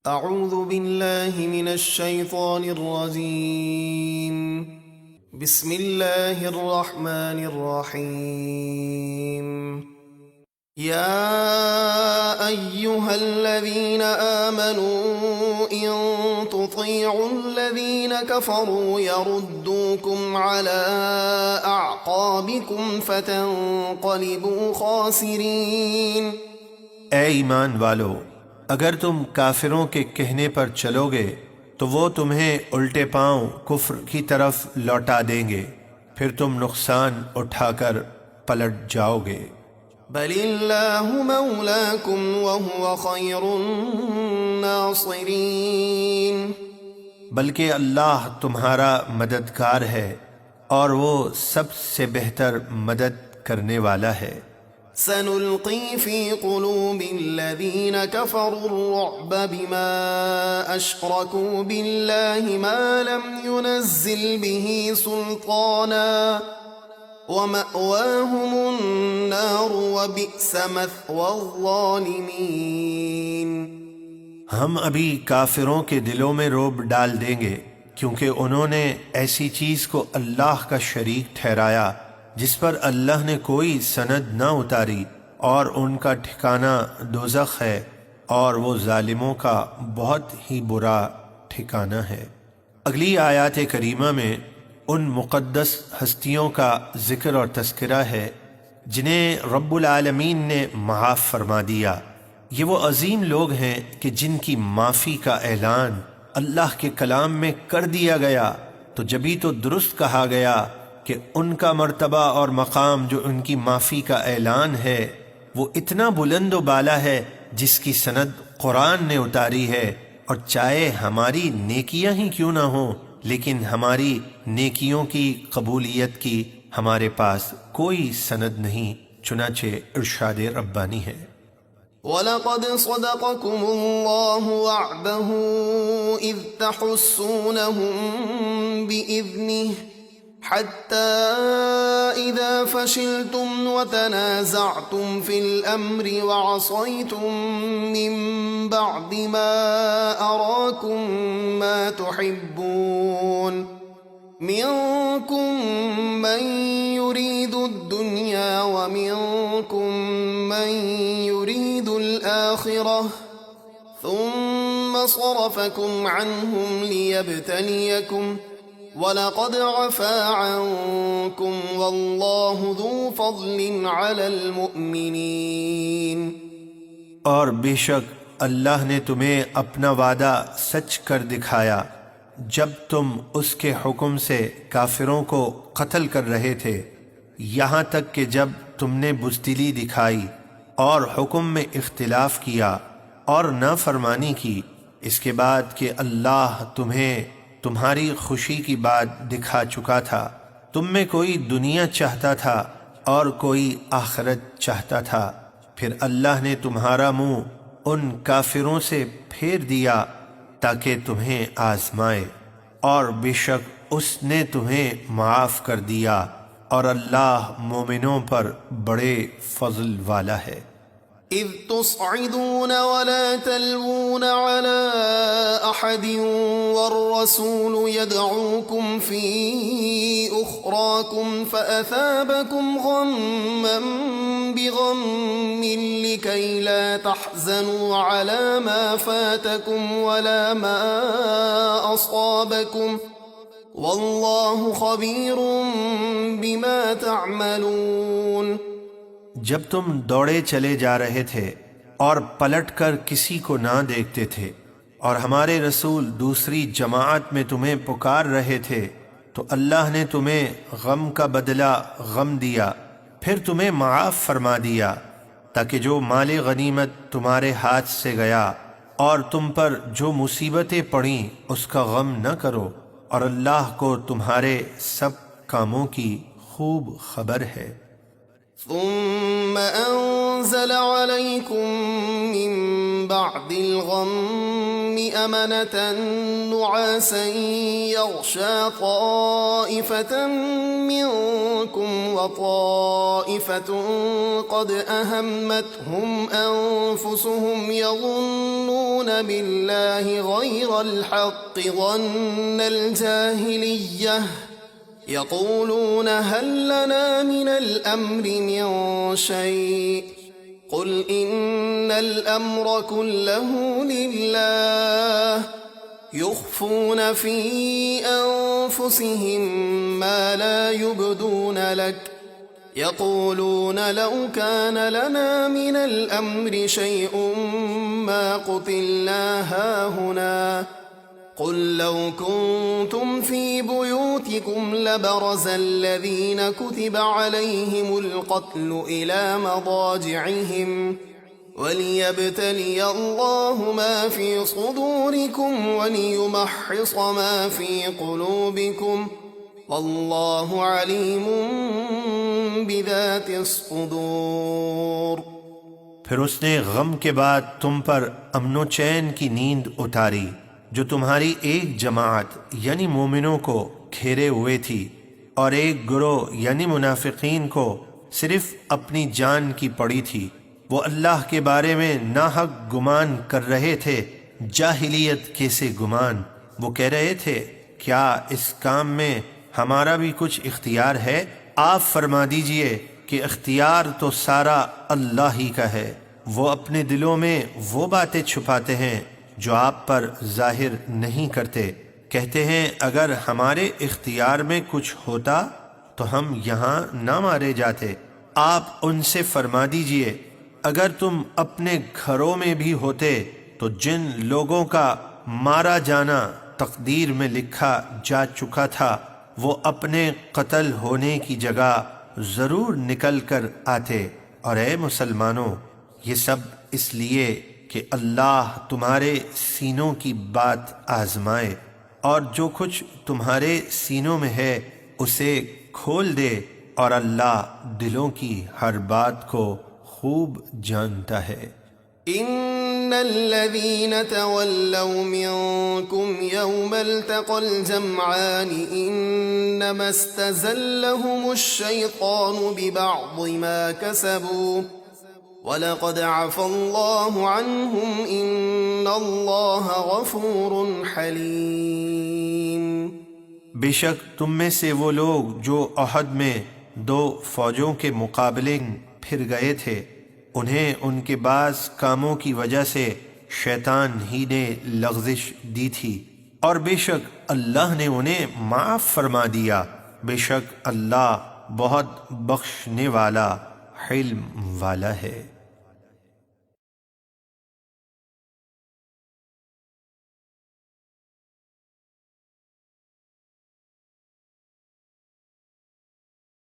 اعوذ باللہ من الشیطان الرجیم بسم اللہ الرحمن الرحیم یا ایہا الذین آمنوا ان تطیعوا الذین کفروا یردوکم علی اعقابکم فتنقلبوا خاسرین۔ اے ایمان والو، اگر تم کافروں کے کہنے پر چلو گے تو وہ تمہیں الٹے پاؤں کفر کی طرف لوٹا دیں گے، پھر تم نقصان اٹھا کر پلٹ جاؤ گے۔ بل اللہ مولاکم وہو خیر الناصرین۔ بلکہ اللہ تمہارا مددگار ہے اور وہ سب سے بہتر مدد کرنے والا ہے۔ سنلقی فی قلوب الذین کفروا الرعب بما اشرکوا باللہ ما لم ينزل به سلطانا ومأواهم النار وبئس مثوى الظالمین۔ ہم ابھی کافروں کے دلوں میں رعب ڈال دیں گے، کیونکہ انہوں نے ایسی چیز کو اللہ کا شریک ٹھہرایا جس پر اللہ نے کوئی سند نہ اتاری، اور ان کا ٹھکانہ دوزخ ہے، اور وہ ظالموں کا بہت ہی برا ٹھکانہ ہے۔ اگلی آیات کریمہ میں ان مقدس ہستیوں کا ذکر اور تذکرہ ہے جنہیں رب العالمین نے معاف فرما دیا۔ یہ وہ عظیم لوگ ہیں کہ جن کی معافی کا اعلان اللہ کے کلام میں کر دیا گیا، تو جبھی تو درست کہا گیا کہ ان کا مرتبہ اور مقام جو ان کی معافی کا اعلان ہے وہ اتنا بلند و بالا ہے جس کی سند قرآن نے اتاری ہے، اور چاہے ہماری نیکیاں ہی کیوں نہ ہوں، لیکن ہماری نیکیوں کی قبولیت کی ہمارے پاس کوئی سند نہیں، چنانچہ ارشاد ربانی ہے۔ وَلَقَدْ صَدَقَكُمُ اللَّهُ وَعْدَهُ إِذْ تَحُسُّونَهُم بِإِذْنِهِ حَتَّى إِذَا فَشِلْتُمْ وَتَنَازَعْتُمْ فِي الْأَمْرِ وَعَصَيْتُمْ مِنْ بَعْدِ مَا أَرَاكُمْ مَا تُحِبُّونَ مِنْكُمْ مَنْ يُرِيدُ الدُّنْيَا وَمِنْكُمْ مَنْ يُرِيدُ الْآخِرَةَ ثُمَّ صَرَفَكُمْ عَنْهُمْ لِيَبْتَلِيَكُمْ وَلَقَدْ عَفَا عَنْكُمْ وَاللَّهُ ذُو فَضْلٍ عَلَى الْمُؤْمِنِينَ۔ اور بے شک اللہ نے تمہیں اپنا وعدہ سچ کر دکھایا جب تم اس کے حکم سے کافروں کو قتل کر رہے تھے، یہاں تک کہ جب تم نے بزدلی دکھائی اور حکم میں اختلاف کیا اور نافرمانی کی، اس کے بعد کہ اللہ تمہیں تمہاری خوشی کی بات دکھا چکا تھا۔ تم میں کوئی دنیا چاہتا تھا اور کوئی آخرت چاہتا تھا، پھر اللہ نے تمہارا منہ ان کافروں سے پھیر دیا تاکہ تمہیں آزمائے، اور بے شک اس نے تمہیں معاف کر دیا، اور اللہ مومنوں پر بڑے فضل والا ہے۔ اذ تصعدون ولا تلوون على احد والرسول يدعوكم في اخراكم فاثابكم غما بغم لكي لا تحزنوا على ما فاتكم ولا ما اصابكم والله خبير بما تعملون۔ جب تم دوڑے چلے جا رہے تھے اور پلٹ کر کسی کو نہ دیکھتے تھے، اور ہمارے رسول دوسری جماعت میں تمہیں پکار رہے تھے، تو اللہ نے تمہیں غم کا بدلہ غم دیا، پھر تمہیں معاف فرما دیا، تاکہ جو مال غنیمت تمہارے ہاتھ سے گیا اور تم پر جو مصیبتیں پڑیں اس کا غم نہ کرو، اور اللہ کو تمہارے سب کاموں کی خوب خبر ہے۔ ثم أنزل عليكم من بعد الغم أمنة نعاسا يغشى طائفة منكم وطائفة قد أهمتهم أنفسهم يظنون بالله غير الحق ظن الجاهلية يقولون هل لنا من الأمر من شيء قل إن الأمر كله لله يخفون في أنفسهم ما لا يبدون لك يقولون لو كان لنا من الأمر شيء ما قتلنا هاهنا قل لو كنتم في بيوتكم لبرز الذين كتب عليهم القتل إلى مضاجعهم وليبتلي الله ما في صدوركم وليمحص ما في قلوبكم والله عليم بذات الصدور۔ پھر اس نے غم کے بعد تم پر امن و چین کی نیند اتاری جو تمہاری ایک جماعت یعنی مومنوں کو گھیرے ہوئے تھی، اور ایک گروہ یعنی منافقین کو صرف اپنی جان کی پڑی تھی۔ وہ اللہ کے بارے میں ناحق گمان کر رہے تھے، جاہلیت کے سے گمان۔ وہ کہہ رہے تھے کیا اس کام میں ہمارا بھی کچھ اختیار ہے؟ آپ فرما دیجئے کہ اختیار تو سارا اللہ ہی کا ہے۔ وہ اپنے دلوں میں وہ باتیں چھپاتے ہیں جو آپ پر ظاہر نہیں کرتے۔ کہتے ہیں اگر ہمارے اختیار میں کچھ ہوتا تو ہم یہاں نہ مارے جاتے۔ آپ ان سے فرما دیجئے اگر تم اپنے گھروں میں بھی ہوتے تو جن لوگوں کا مارا جانا تقدیر میں لکھا جا چکا تھا وہ اپنے قتل ہونے کی جگہ ضرور نکل کر آتے۔ اور اے مسلمانوں، یہ سب اس لیے کہ اللہ تمہارے سینوں کی بات آزمائے، اور جو کچھ تمہارے سینوں میں ہے اسے کھول دے، اور اللہ دلوں کی ہر بات کو خوب جانتا ہے۔ إن الذين تولوا منكم يوم التقى الجمعان إنما استزلهم الشيطان ببعض ما كسبوا وَلَقَدْ عَفَا اللَّهُ عَنْهُمْ إِنَّ اللَّهَ غَفُورٌ حَلِيمٌ۔ بے شک تم میں سے وہ لوگ جو احد میں 2 فوجوں کے مقابلے پھر گئے تھے، انہیں ان کے بعض کاموں کی وجہ سے شیطان ہی نے لغزش دی تھی، اور بے شک اللہ نے انہیں معاف فرما دیا۔ بے شک اللہ بہت بخشنے والا، حلم والا ہے۔